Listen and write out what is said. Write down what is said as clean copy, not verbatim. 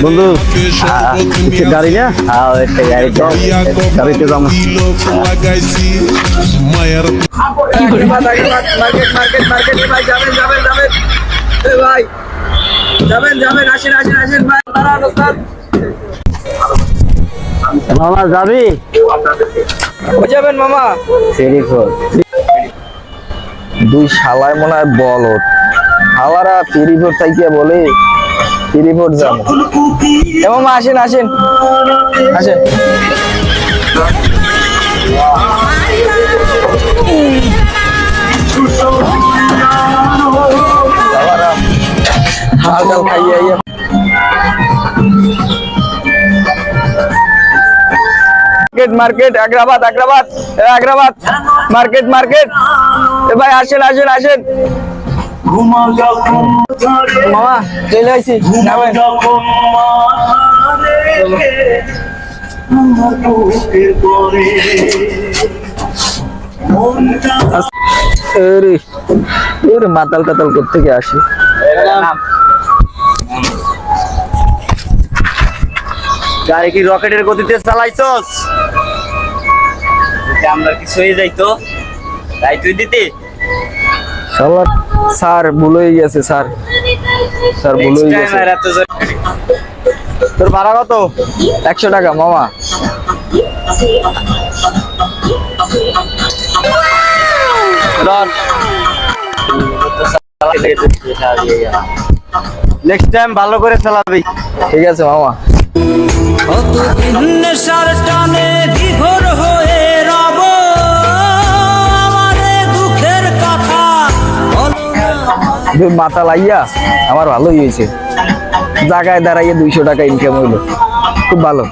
বন্ধু গাড়ি না গাড়িতে যাবো মামা যাবি যাবেন মামা দুই শালায় মনে হয় বলত হালারা ফেরিভোট থাইকে বলে ফেরিভোট যাবো মামা আসেন আসেন আসেন হালকাল খাইয়ে market Agrabad Agrabad Agrabad market market ভাই আসেন আসেন আসেন মামা চলে আসি মাতাল কাতাল করতে গিয়ে আসি গাড়ি কি রকেটের গতিতে চালাইছস আমরা কিছু হয়ে যাইতো তাই তুই দিতে স্যার ভুল হয়ে গেছে স্যার স্যার ভুল হয়ে গেছে তোর ভাড়া কত 100 টাকা মামা নেক্সট টাইম ভালো করে চালাবি ঠিক আছে মামা মাথা লাইয়া আমার ভালোই হয়েছে জায়গায় দাঁড়াইয়ে 200 টাকা ইনকাম হইলো খুব ভালো